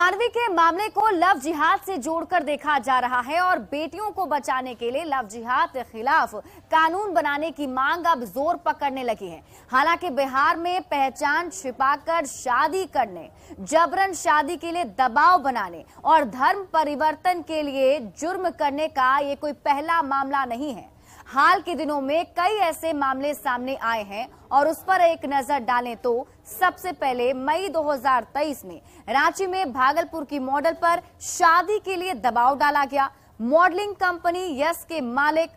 मानवी के मामले को लव जिहाद से जोड़कर देखा जा रहा है और बेटियों को बचाने के लिए लव जिहाद के खिलाफ कानून बनाने की मांग अब जोर पकड़ने लगी है। हालांकि बिहार में पहचान छिपाकर शादी करने, जबरन शादी के लिए दबाव बनाने और धर्म परिवर्तन के लिए जुर्म करने का ये कोई पहला मामला नहीं है। हाल के दिनों में कई ऐसे मामले सामने आए हैं और उस पर एक नजर डालें तो सबसे पहले मई 2023 में रांची में भागलपुर की मॉडल पर शादी के लिए दबाव डाला गया। मॉडलिंग कंपनी यस के मालिक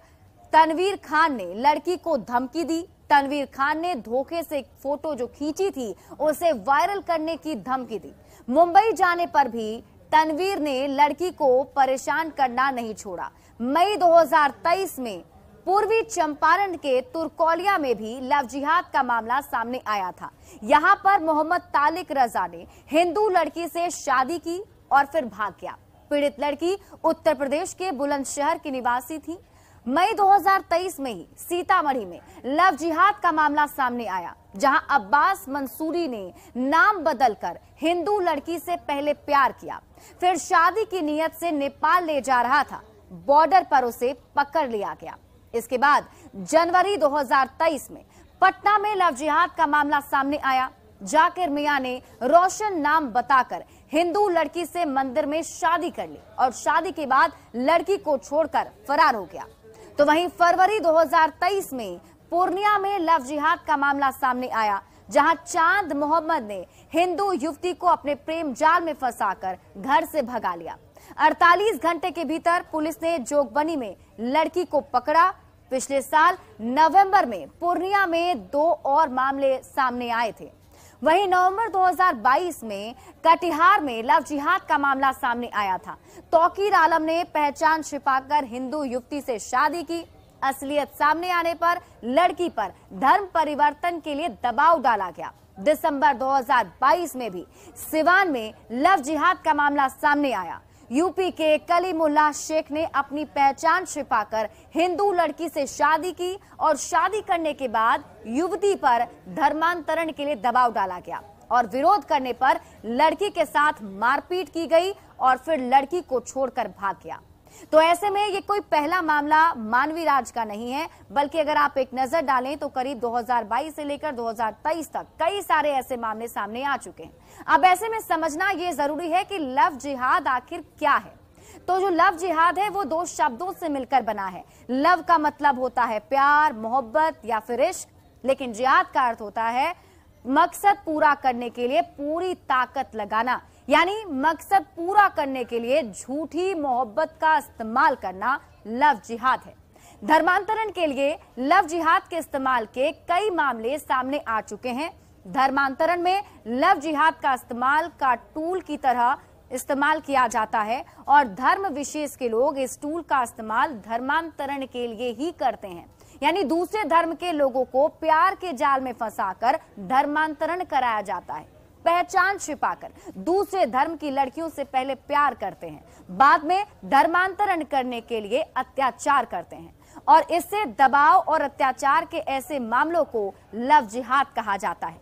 तनवीर खान ने लड़की को धमकी दी। तनवीर खान ने धोखे से फोटो जो खींची थी उसे वायरल करने की धमकी दी। मुंबई जाने पर भी तनवीर ने लड़की को परेशान करना नहीं छोड़ा। मई 2023 में पूर्वी चंपारण के तुर्कोलिया में भी लव जिहाद का मामला सामने आया था। यहां पर मोहम्मद तालिक रजा ने हिंदू लड़की से शादी की और फिर भाग गया। पीड़ित लड़की उत्तर प्रदेश के बुलंदशहर की निवासी थी। मई 2023 में ही सीतामढ़ी में लव जिहाद का मामला सामने आया, जहां अब्बास मंसूरी ने नाम बदलकर हिंदू लड़की से पहले प्यार किया, फिर शादी की नीयत से नेपाल ले जा रहा था। बॉर्डर पर उसे पकड़ लिया गया। इसके बाद जनवरी 2023 में पटना में लव जिहाद का मामला सामने आया। जाकिर मियां ने रोशन नाम बताकर हिंदू लड़की से मंदिर में शादी कर ली और शादी के बाद लड़की को छोड़कर फरार हो गया। तो वहीं फरवरी 2023 में पूर्णिया में लव जिहाद का मामला सामने आया, जहां चांद मोहम्मद ने हिंदू युवती को अपने प्रेम जाल में फंसाकर घर से भगा लिया। 48 घंटे के भीतर पुलिस ने जोगबनी में लड़की को पकड़ा। पिछले साल नवंबर में पूर्णिया में 2 और मामले सामने आए थे। वहीं नवंबर 2022 में कटिहार में लव जिहाद का मामला सामने आया था। तौकीर आलम ने पहचान छिपाकर हिंदू युवती से शादी की। असलियत सामने आने पर लड़की पर धर्म परिवर्तन के लिए दबाव डाला गया। दिसंबर 2022 में भी सिवान में लव जिहाद का मामला सामने आया। यूपी के कलीमुल्लाह शेख ने अपनी पहचान छिपाकर हिंदू लड़की से शादी की और शादी करने के बाद युवती पर धर्मांतरण के लिए दबाव डाला गया और विरोध करने पर लड़की के साथ मारपीट की गई और फिर लड़की को छोड़कर भाग गया। तो ऐसे में ये कोई पहला मामला मानवी राज का नहीं है, बल्कि अगर आप एक नजर डालें तो करीब 2022 से लेकर 2023 तक कई सारे ऐसे मामले सामने आ चुके हैं। अब ऐसे में समझना ये जरूरी है कि लव जिहाद आखिर क्या है। तो जो लव जिहाद है वो 2 शब्दों से मिलकर बना है। लव का मतलब होता है प्यार, मोहब्बत या फिर इश्क, लेकिन जिहाद का अर्थ होता है मकसद पूरा करने के लिए पूरी ताकत लगाना, यानी मकसद पूरा करने के लिए झूठी मोहब्बत का इस्तेमाल करना लव जिहाद है। धर्मांतरण के लिए लव जिहाद के इस्तेमाल के कई मामले सामने आ चुके हैं। धर्मांतरण में लव जिहाद का इस्तेमाल का टूल की तरह इस्तेमाल किया जाता है और धर्म विशेष के लोग इस टूल का इस्तेमाल धर्मांतरण के लिए ही करते हैं, यानी दूसरे धर्म के लोगों को प्यार के जाल में फंसाकर धर्मांतरण कराया जाता है। पहचान छिपाकर दूसरे धर्म की लड़कियों से पहले प्यार करते हैं, बाद में धर्मांतरण करने के लिए अत्याचार करते हैं और इससे दबाव और अत्याचार के ऐसे मामलों को लव जिहाद कहा जाता है।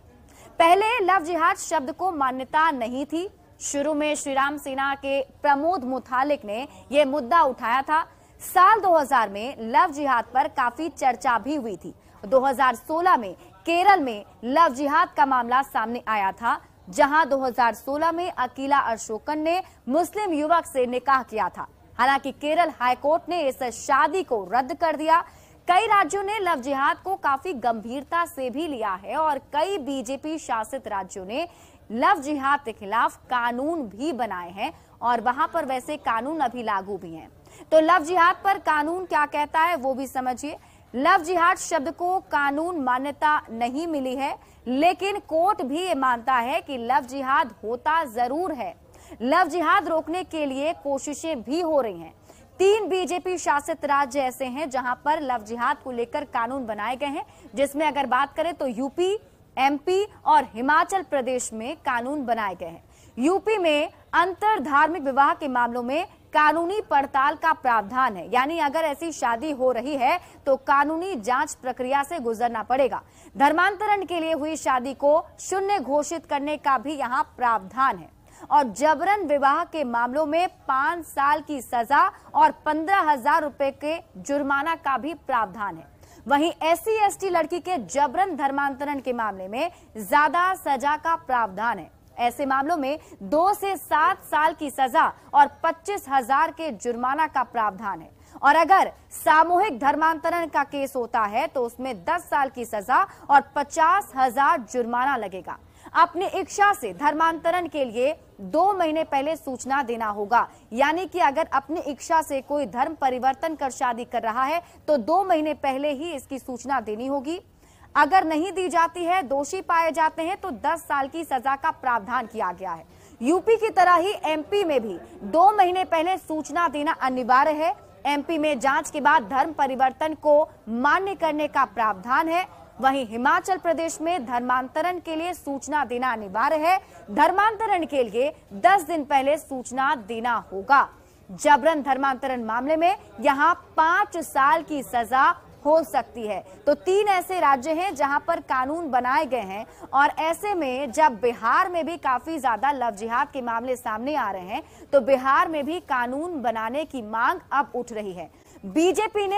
पहले लव जिहाद शब्द को मान्यता नहीं थी। शुरू में श्रीराम सेना के प्रमोद मुतालिक ने यह मुद्दा उठाया था। साल 2000 में लव जिहाद पर काफी चर्चा भी हुई थी। 2016 में केरल में लव जिहाद का मामला सामने आया था, जहां 2016 में अकीला अशोकन ने मुस्लिम युवक से निकाह किया था। हालांकि केरल हाईकोर्ट ने इस शादी को रद्द कर दिया। कई राज्यों ने लव जिहाद को काफी गंभीरता से भी लिया है और कई बीजेपी शासित राज्यों ने लव जिहाद के खिलाफ कानून भी बनाए हैं और वहां पर वैसे कानून अभी लागू भी हैं। तो लव जिहाद पर कानून क्या कहता है वो भी समझिए। लव जिहाद शब्द को कानून मान्यता नहीं मिली है, लेकिन कोर्ट भी ये मानता है कि लव जिहाद होता जरूर है। लव जिहाद रोकने के लिए कोशिशें भी हो रही हैं। 3 बीजेपी शासित राज्य ऐसे हैं जहां पर लव जिहाद को लेकर कानून बनाए गए हैं, जिसमें अगर बात करें तो यूपी, एमपी और हिमाचल प्रदेश में कानून बनाए गए हैं। यूपी में अंतर धार्मिक विवाह के मामलों में कानूनी पड़ताल का प्रावधान है, यानी अगर ऐसी शादी हो रही है तो कानूनी जांच प्रक्रिया से गुजरना पड़ेगा। धर्मांतरण के लिए हुई शादी को शून्य घोषित करने का भी यहाँ प्रावधान है। और जबरन विवाह के मामलों में 5 साल की सजा और 15,000 रुपए के जुर्माना का भी प्रावधान है। वहीं SC/ST लड़की के जबरन धर्मांतरण के मामले में ज्यादा सजा का प्रावधान है। ऐसे मामलों में 2 से 7 साल की सजा और 25,000 के जुर्माना का प्रावधान है। और अगर सामूहिक धर्मांतरण का केस होता है तो उसमें 10 साल की सजा और 50,000 जुर्माना लगेगा। अपनी इच्छा से धर्मांतरण के लिए 2 महीने पहले सूचना देना होगा। यानी कि अगर अपनी इच्छा से कोई धर्म परिवर्तन कर शादी कर रहा है तो 2 महीने पहले ही इसकी सूचना देनी होगी। अगर नहीं दी जाती है, दोषी पाए जाते हैं तो 10 साल की सजा का प्रावधान किया गया है। यूपी की तरह ही MP में भी 2 महीने पहले सूचना देना अनिवार्य है। MP में जांच के बाद धर्म परिवर्तन को मान्य करने का प्रावधान है। वहीं हिमाचल प्रदेश में धर्मांतरण के लिए सूचना देना अनिवार्य है। धर्मांतरण के लिए 10 दिन पहले सूचना देना होगा। जबरन धर्मांतरण मामले में यहां 5 साल की सजा हो सकती है। तो 3 ऐसे राज्य हैं जहां पर कानून बनाए गए हैं और ऐसे में जब बिहार में भी काफी ज्यादा लव जिहाद के मामले सामने आ रहे हैं तो बिहार में भी कानून बनाने की मांग अब उठ रही है। बीजेपी ने